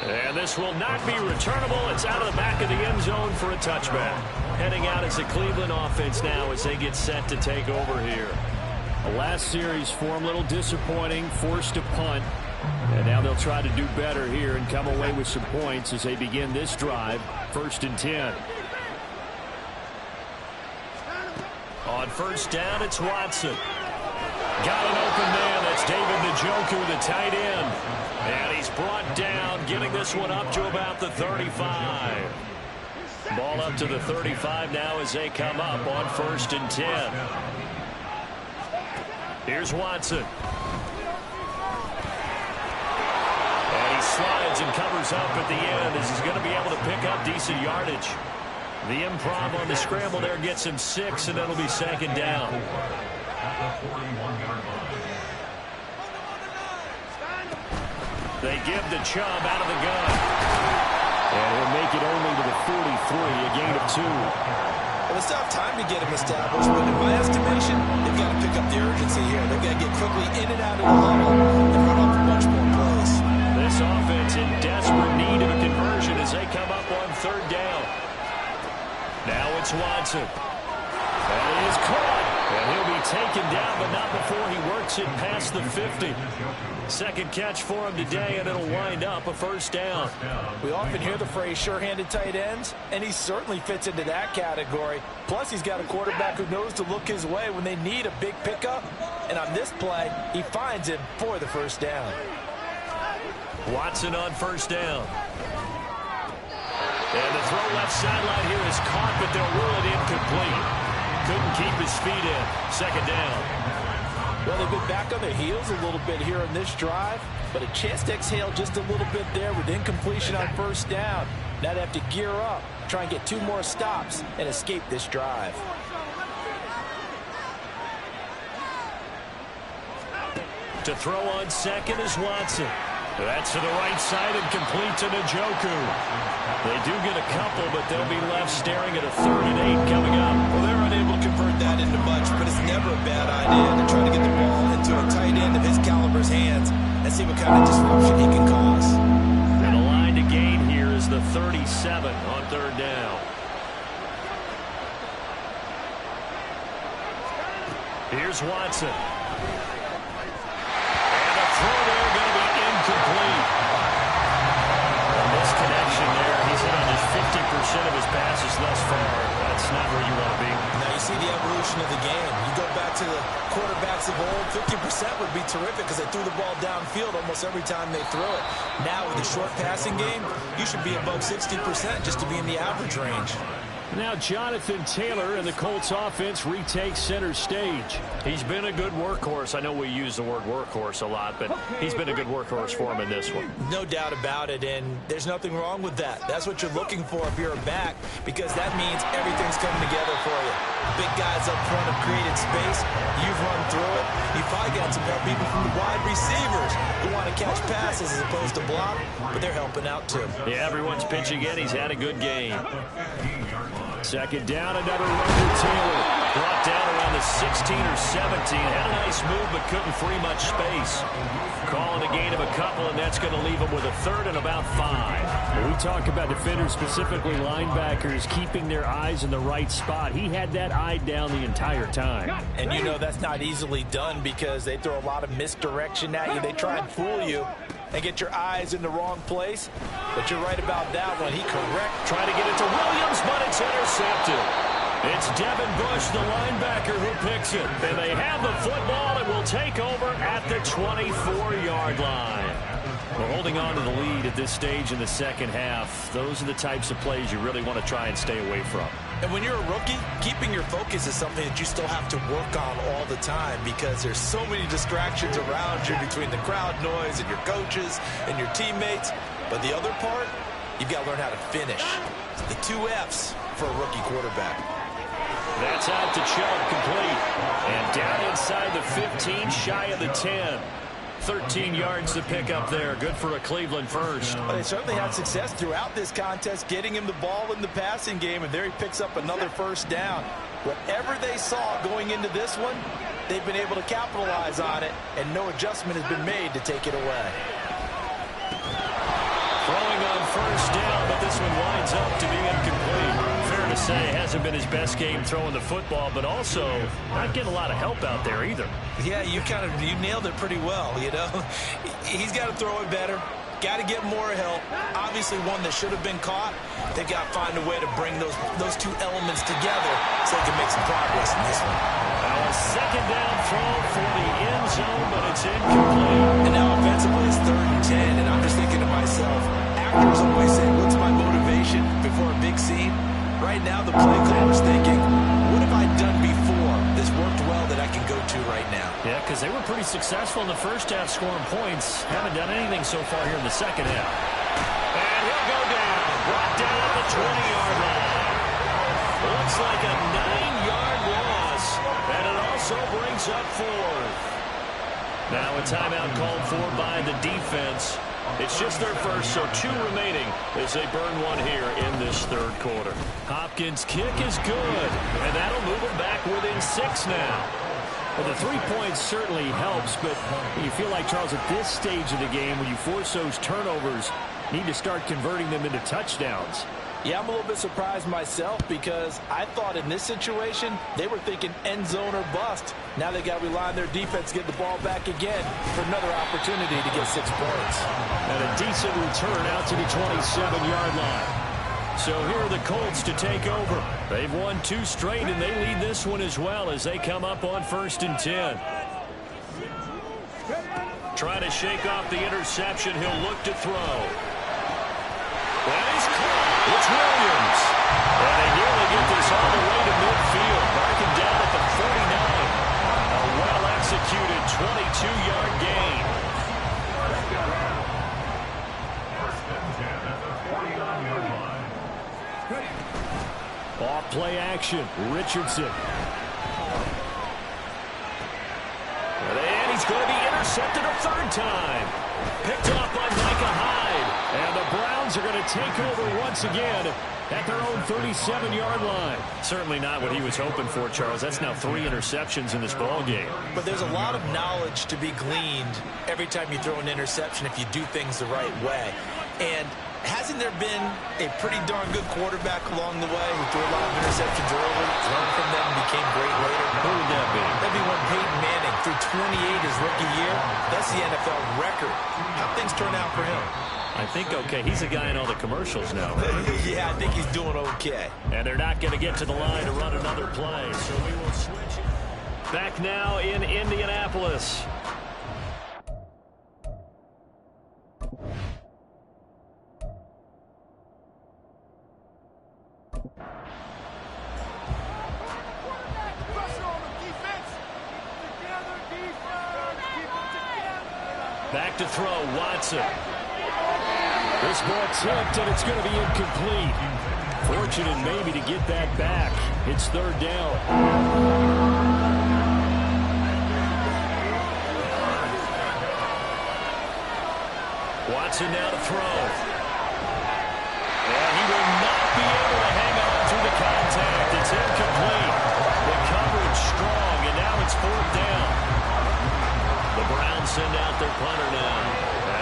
And this will not be returnable. It's out of the back of the end zone for a touchback. Heading out as the Cleveland offense now as they get set to take over here. The last series for them, a little disappointing, forced to punt. And now they'll try to do better here and come away with some points as they begin this drive. 1st and 10. On first down, it's Watson. Got an open man. That's David Njoku, the tight end. And he's brought down, getting this one up to about the 35. Ball up to the 35 now as they come up on 1st and 10. Here's Watson. And he slides and covers up at the end as he's going to be able to pick up decent yardage. The improv on the scramble there gets him 6, and it'll be 2nd down. They give the Chubb out of the gun. And he'll make it only to the 43, a gain of 2. Well, they still have time to get him established, but in my estimation, they've got to pick up the urgency here. They've got to get quickly in and out of the huddle and run off a bunch more plays. This offense in desperate need of a conversion as they come up on 3rd down. Now it's Watson. And he is caught. And he'll be taken down, but not before he works it past the 50. Second catch for him today, and it'll wind up a 1st down. We often hear the phrase sure-handed tight ends, and he certainly fits into that category. Plus, he's got a quarterback who knows to look his way when they need a big pickup. And on this play, he finds him for the 1st down. Watson on 1st down. And the throw left sideline here is caught, but they'll rule it incomplete. Couldn't keep his feet in. 2nd down. Well, they've been back on their heels a little bit here on this drive, but a chance to exhale just a little bit there with incompletion on 1st down. Now they have to gear up, try and get 2 more stops, and escape this drive. To throw on 2nd is Watson. That's to the right side and complete to Njoku. They do get a couple, but they'll be left staring at a 3rd and 8 coming up. Well, they're unable to convert that into much, but it's never a bad idea to try to get the ball into a tight end of his caliber's hands and see what kind of disruption he can cause. And the line to gain here is the 37 on 3rd down. Here's Watson. And the throw there going to be incomplete. quarterbacks of old, 50% would be terrific because they threw the ball downfield almost every time they threw it. Now with the short passing game, you should be above 60% just to be in the average range. Now Jonathan Taylor and the Colts offense retake center stage. He's been a good workhorse. I know we use the word workhorse a lot, but he's been a good workhorse for him in this one. No doubt about it, and there's nothing wrong with that. That's what you're looking for if you're a back, because that means everything's coming together for you. Big guys up front have created space. You've run through it. You've probably got some help even from the wide receivers who want to catch passes as opposed to block, but they're helping out too. Yeah, everyone's pitching in. He's had a good game. Second down, another run to Taylor. Brought down around the 16 or 17. Had a nice move, but couldn't free much space. Calling a gain of a couple, and that's going to leave him with a third and about 5. When we talk about defenders, specifically linebackers, keeping their eyes in the right spot. He had that eye down the entire time. And you know that's not easily done because they throw a lot of misdirection at you. They try and fool you and get your eyes in the wrong place. But you're right about that one. He correct. Trying to get it to Williams, but it's intercepted. It's Devin Bush, the linebacker, who picks it. And they have the football and will take over at the 24-yard line. We're holding on to the lead at this stage in the second half. Those are the types of plays you really want to try and stay away from. And when you're a rookie, keeping your focus is something that you still have to work on all the time because there's so many distractions around you between the crowd noise and your coaches and your teammates. But the other part, you've got to learn how to finish. The 2 F's for a rookie quarterback. That's out to Chubb, complete. And down inside the 15, shy of the 10. 13 yards to pick up there. Good for a Cleveland first. Well, they certainly had success throughout this contest, getting him the ball in the passing game, and there he picks up another first down. Whatever they saw going into this one, they've been able to capitalize on it, and no adjustment has been made to take it away. Throwing on first down, but this one winds up to be incomplete. Fair to say, hasn't been his best game throwing the football, but also not getting a lot of help out there either. Yeah, you nailed it pretty well, you know. He's got to throw it better. Got to get more help. Obviously one that should have been caught. They've got to find a way to bring those 2 elements together so they can make some progress in this one. Now a second down throw for the end zone, but it's incomplete. And now offensively it's 3rd and 10, and I'm just thinking to myself, actors always say, what's my motivation before a big scene? Right now the play caller's thinking, what have I done before this worked well that I can go to right now? Yeah, because they were pretty successful in the first half scoring points. Haven't done anything so far here in the second half. And he'll go down. Brought down at the 20-yard line. Looks like a 9-yard loss. And it also brings up 4th. Now a timeout called for by the defense. It's just their first, so 2 remaining as they burn 1 here in this 3rd quarter. Hopkins' kick is good, and that'll move them back within 6 now. Well, the 3 points certainly helps, but you feel like, Charles, at this stage of the game, when you force those turnovers, you need to start converting them into touchdowns. Yeah, I'm a little bit surprised myself because I thought in this situation they were thinking end zone or bust. Now they got to rely on their defense to get the ball back again for another opportunity to get 6 points. And a decent return out to the 27-yard line. So here are the Colts to take over. They've won 2 straight, and they lead this one as well as they come up on 1st and 10. Trying to shake off the interception. He'll look to throw. That is caught. It's Williams. And they nearly get this all the way to midfield. Marking down at the 49. A well-executed 22-yard gain. Off play action. Richardson. And he's going to be intercepted a 3rd time. Picked off by Micah Hyde. And the Browns are going to take over once again at their own 37-yard line. Certainly not what he was hoping for, Charles. That's now 3 interceptions in this ball game. But there's a lot of knowledge to be gleaned every time you throw an interception if you do things the right way. And hasn't there been a pretty darn good quarterback along the way who threw a lot of interceptions early, learned from them, and became great later? Who would that be? That'd be one Peyton Manning threw 28 his rookie year. That's the NFL record. How'd things turn out for him? I think okay. He's a guy in all the commercials now, right? Yeah, I think he's doing okay. And they're not going to get to the line to run another play, so we will switch it. Back now in Indianapolis. Back to throw, Watson. This ball tipped, and it's going to be incomplete. Fortunate maybe to get that back. It's third down. Watson now to throw. And he will not be able to hang on through the contact. It's incomplete. The coverage strong, and now it's fourth down. The Browns send out their punter now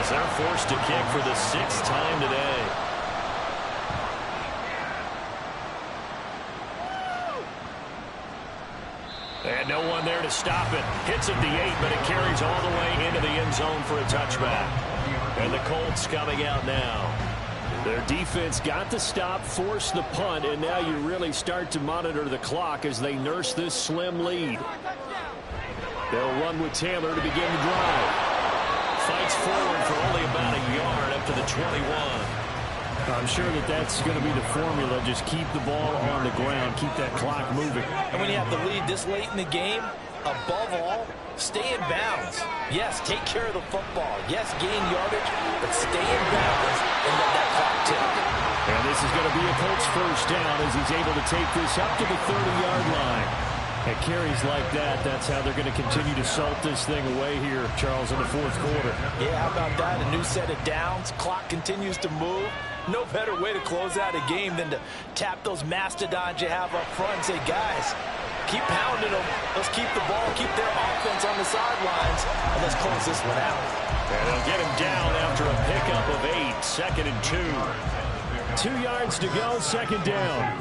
as they're forced to kick for the sixth time today. And no one there to stop it. Hits at the 8, but it carries all the way into the end zone for a touchback. And the Colts coming out now. Their defense got the stop, forced the punt, and now you really start to monitor the clock as they nurse this slim lead. They'll run with Taylor to begin the drive. Fights forward for only about a yard up to the 21. I'm sure that that's going to be the formula. Just keep the ball on the ground. Keep that clock moving. And when you have the lead this late in the game, above all, stay in bounds. Yes, take care of the football. Yes, gain yardage, but stay in bounds and let that clock tick. And this is going to be a Colts first down as he's able to take this up to the 30-yard line. At carries like that, that's how they're going to continue to salt this thing away here, Charles, in the fourth quarter. Yeah, how about that? A new set of downs. Clock continues to move. No better way to close out a game than to tap those mastodons you have up front and say, guys, keep pounding them. Let's keep the ball, keep their offense on the sidelines, and let's close this one out. And they'll get him down after a pickup of 8, 2nd and 2. 2 yards to go, second down.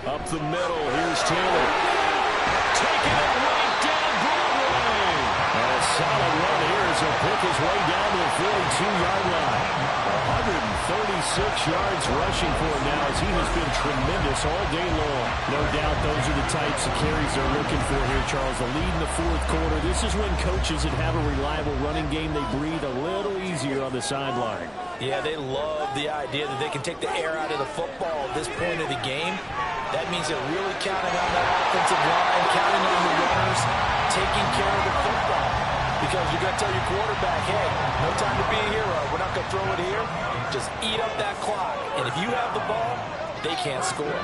Up the middle, here's Taylor. Taking it right down Broadway. And a solid run here as he'll pick his way down to the 42-yard line. 136 yards rushing for him now as he has been tremendous all day long. No doubt those are the types of carries they're looking for here, Charles. The lead in the fourth quarter. This is when coaches that have a reliable running game, they breathe a little easier on the sideline. Yeah, they love the idea that they can take the air out of the football at this point of the game. That means they're really counting on that offensive line, counting on the runners, taking care of the football. Because you're going to tell your quarterback, hey, no time to be a hero. We're not going to throw it here. Just eat up that clock. And if you have the ball, they can't score. And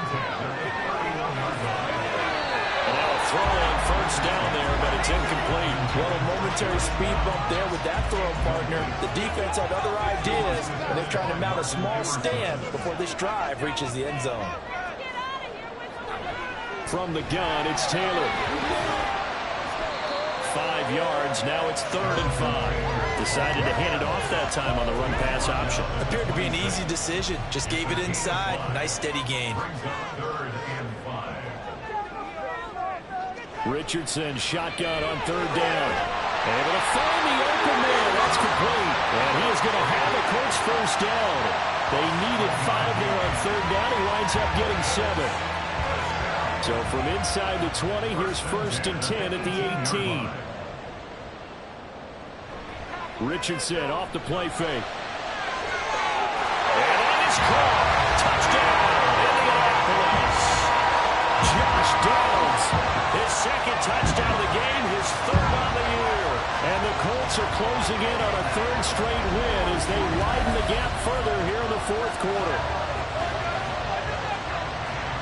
now a throw on first down there, but it's incomplete. Well, a momentary speed bump there with that throw partner. The defense had other ideas, and they're trying to mount a small stand before this drive reaches the end zone. From the gun, it's Taylor. 5 yards, now it's 3rd and 5. Decided to hand it off that time on the run-pass option. Appeared to be an easy decision. Just gave it inside. Nice steady gain. Richardson, shotgun on 3rd down. Able to find the open man. That's complete. And he is going to have a Colts first down. They needed 5 there on 3rd down. He winds up getting 7. So from inside the 20, here's 1st and 10 at the 18. Richardson off the play fake. And that is caught. Touchdown, Indianapolis. Josh Downs, his 2nd touchdown of the game, his 3rd on the year. And the Colts are closing in on a 3rd straight win as they widen the gap further here in the fourth quarter.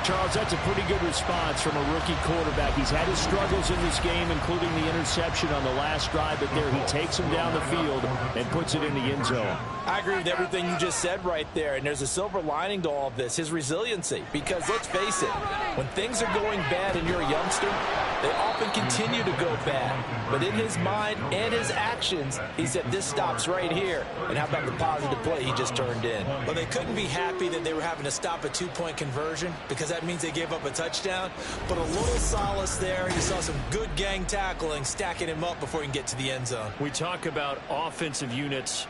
Charles, that's a pretty good response from a rookie quarterback. He's had his struggles in this game, including the interception on the last drive, but there he takes him down the field and puts it in the end zone. I agree with everything you just said right there, and there's a silver lining to all of this, his resiliency. Because let's face it, when things are going bad and you're a youngster, they often continue to go bad. But in his mind and his actions, he said, this stops right here. And how about the positive play he just turned in? Well, they couldn't be happy that they were having to stop a 2-point conversion because that means they gave up a touchdown. But a little solace there. You saw some good gang tackling, stacking him up before he can get to the end zone. We talk about offensive units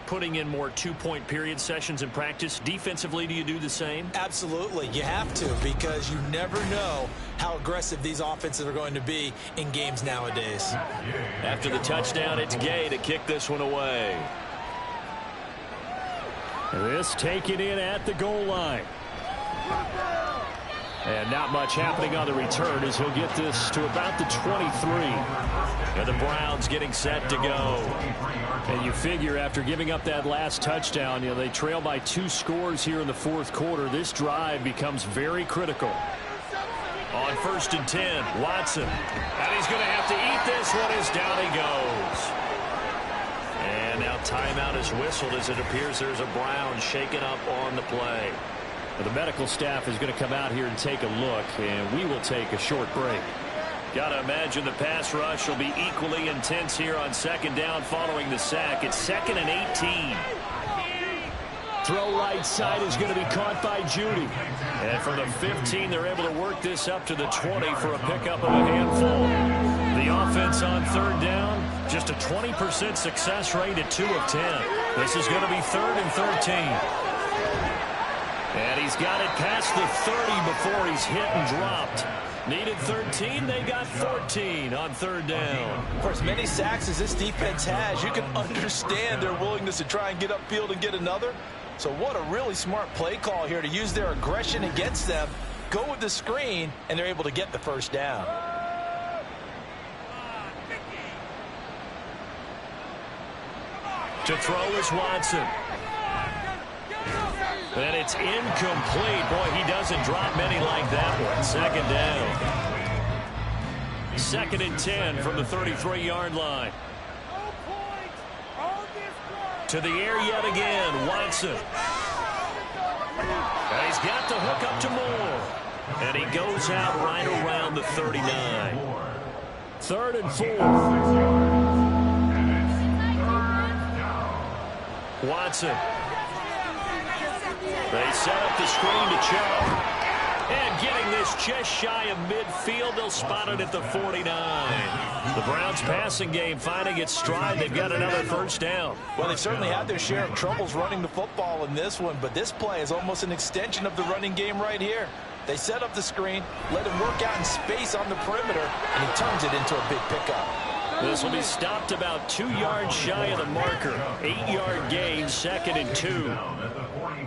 putting in more two-point period sessions in practice. Defensively, do you do the same? Absolutely. You have to, because you never know how aggressive these offenses are going to be in games nowadays. After the touchdown, it's Gay to kick this one away. This taken in at the goal line. And not much happening on the return as he'll get this to about the 23. And the Browns getting set to go. And you figure after giving up that last touchdown, they trail by 2 scores here in the fourth quarter. This drive becomes very critical. On 1st and 10, Watson. And he's going to have to eat this one as down he goes. And now timeout is whistled as it appears there's a Brown shaken up on the play. The medical staff is going to come out here and take a look, and we will take a short break. Got to imagine the pass rush will be equally intense here on 2nd down following the sack. It's 2nd and 18. Throw right side is going to be caught by Judy. And from the 15, they're able to work this up to the 20 for a pickup of a handful. The offense on 3rd down, just a 20% success rate at 2 of 10. This is going to be 3rd and 13. And he's got it past the 30 before he's hit and dropped. Needed 13, they got 14 on 3rd down. For as many sacks as this defense has, you can understand their willingness to try and get upfield and get another. So what a really smart play call here to use their aggression against them, go with the screen, and they're able to get the 1st down. To throw is Watson. And it's incomplete. Boy, he doesn't drop many like that one. 2nd down. 2nd and 10 from the 33-yard line. To the air yet again, Watson. And he's got the hook up to Moore. And he goes out right around the 39. 3rd and 4. Watson. They set up the screen to Chubb. And getting this just shy of midfield, they'll spot it at the 49. The Browns passing game finding its stride. They've got another 1st down. Well, they've certainly had their share of troubles running the football in this one, but this play is almost an extension of the running game right here. They set up the screen, let him work out in space on the perimeter, and he turns it into a big pickup. This will be stopped about 2 yards shy of the marker. 8-yard gain, 2nd and 2.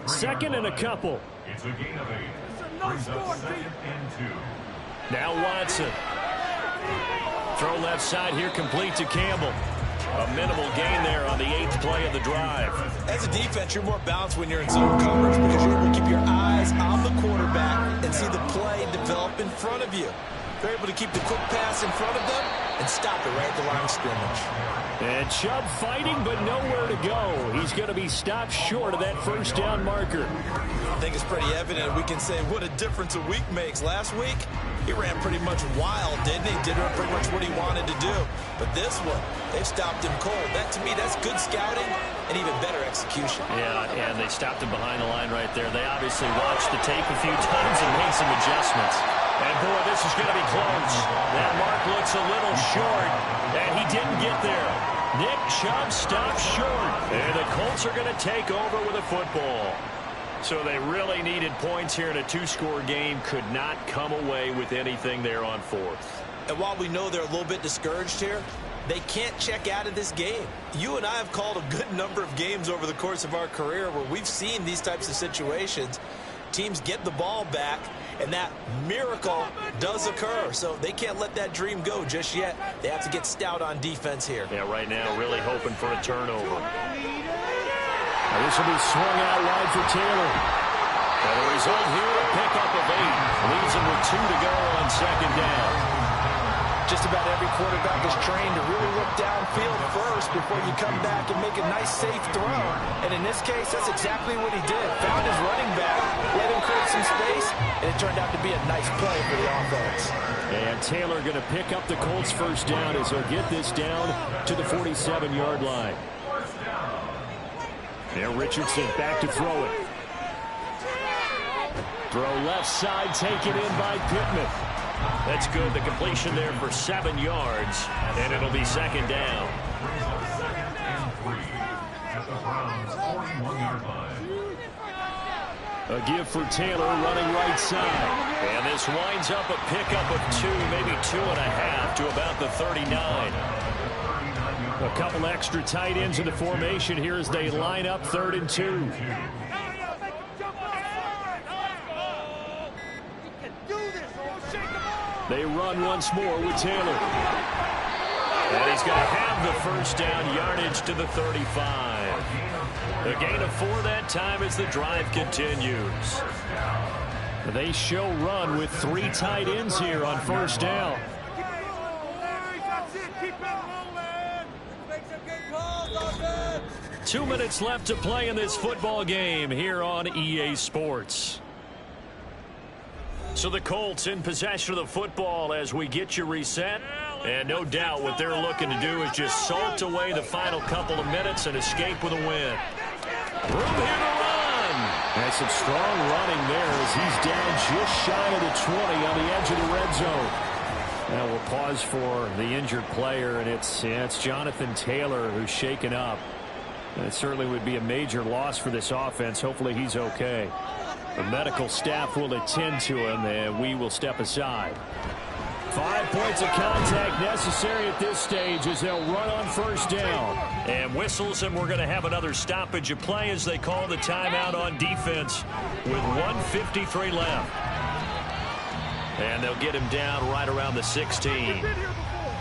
2nd and a couple. It's a gain of 8. Brings up 2nd and 2. Now Watson. Throw left side here, complete to Campbell. A minimal gain there on the 8th play of the drive. As a defense, you're more balanced when you're in zone coverage because you're able to keep your eyes on the quarterback and see the play develop in front of you. They're able to keep the quick pass in front of them and stop it right at the line of scrimmage. And Chubb fighting, but nowhere to go. He's going to be stopped short of that 1st down marker. I think it's pretty evident. We can say what a difference a week makes. Last week, he ran pretty much wild, didn't he? Did pretty much what he wanted to do. But this one, they've stopped him cold. That, to me, that's good scouting and even better execution. Yeah, and they stopped him behind the line right there. They obviously watched the tape a few times and made some adjustments. And, boy, this is going to be close. That mark looks a little short, and he didn't get there. Nick Chubb stopped short, and the Colts are going to take over with a football. So they really needed points here in a 2-score game. Could not come away with anything there on 4th. And while we know they're a little bit discouraged here, they can't check out of this game. You and I have called a good number of games over the course of our career where we've seen these types of situations. Teams get the ball back, and that miracle does occur. So they can't let that dream go just yet. They have to get stout on defense here. Yeah, right now really hoping for a turnover. Now this will be swung out wide for Taylor. And the result here, a pickup of 8. Leaves him with 2 to go on 2nd down. Just about every quarterback is trained to really look downfield first before you come back and make a nice, safe throw. And in this case, that's exactly what he did. Found his running back, let him create some space, and it turned out to be a nice play for the offense. And Taylor going to pick up the Colts' 1st down as he'll get this down to the 47-yard line. Now Richardson back to throw it. Throw left side, taken in by Pittman. That's good. The completion there for 7 yards, and it'll be 2nd down. Brings up 2nd and 3 at the Browns A give for Taylor running right side. And this winds up a pickup of 2, maybe 2.5 to about the 39. A couple extra tight ends in the formation here as they line up 3rd and 2. They run once more with Taylor. And he's going to have the first down, yardage to the 35. A gain of 4 that time as the drive continues. They show run with 3 tight ends here on first down. 2 minutes left to play in this football game here on EA Sports. So the Colts in possession of the football as we get you reset. And no doubt what they're looking to do is just salt away the final couple of minutes and escape with a win. Room here to run. And some strong running there as he's down just shy of the 20 on the edge of the red zone. Now we'll pause for the injured player, and it's Jonathan Taylor who's shaken up. And it certainly would be a major loss for this offense. Hopefully he's okay. The medical staff will attend to him, and we will step aside. 5 points of contact necessary at this stage as they'll run on first down. And whistles, and we're going to have another stoppage of play as they call the timeout on defense with 1:53 left. And they'll get him down right around the 16.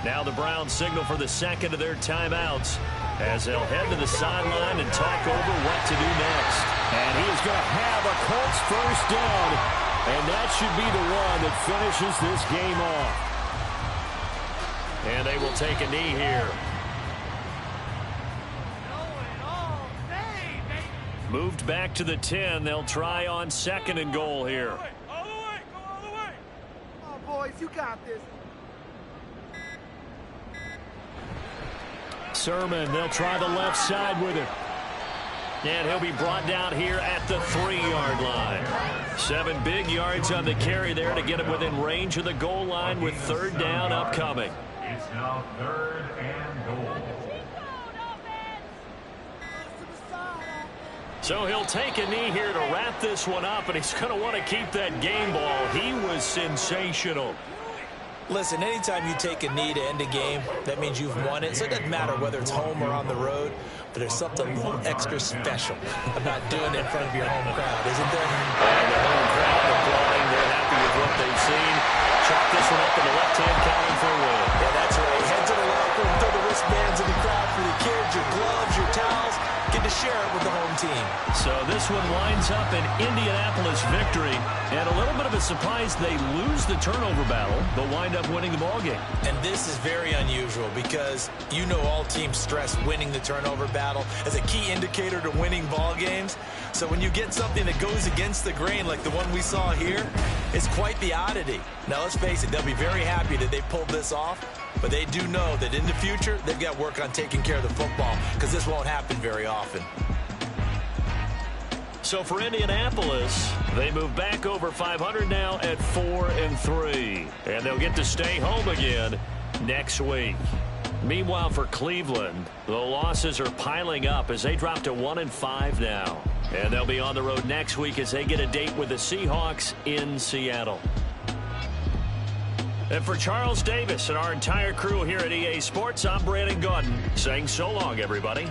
Now the Browns signal for the second of their timeouts as they'll head to the sideline and talk over what to do next. And he is going to have a Colts first down, and that should be the one that finishes this game off. And they will take a knee here. Moved back to the 10. They'll try on 2nd and goal here. All the way, go all the way. Come on, boys, you got this. Sermon, they'll try the left side with it. And he'll be brought down here at the 3-yard line. 7 big yards on the carry there to get him within range of the goal line with 3rd down upcoming. It's now 3rd and goal. So he'll take a knee here to wrap this one up, and he's going to want to keep that game ball. He was sensational. Listen, anytime you take a knee to end a game, that means you've won it. So it doesn't matter whether it's home or on the road, but there's something a little extra special about doing it in front of your home crowd, isn't there? And the home crowd applauding. They're happy with what they've seen. Chalk this one up in the left-hand column for a win. Yeah, that's right. Head to the locker room, throw the wristbands in the crowd for the kids, your gloves, your towels. Get to share it with the home team. So this one lines up an Indianapolis victory. And a little bit of a surprise, they lose the turnover battle, but wind up winning the ballgame. And this is very unusual because you know all teams stress winning the turnover battle as a key indicator to winning ball games. So when you get something that goes against the grain like the one we saw here, it's quite the oddity. Now let's face it, they'll be very happy that they pulled this off, but they do know that in the future they've got work on taking care of the football because this won't happen very often. So for Indianapolis, they move back over 500 now at 4-3. And they'll get to stay home again next week. Meanwhile, for Cleveland, the losses are piling up as they drop to 1-5 now. And they'll be on the road next week as they get a date with the Seahawks in Seattle. And for Charles Davis and our entire crew here at EA Sports, I'm Brandon Gaudin saying so long, everybody.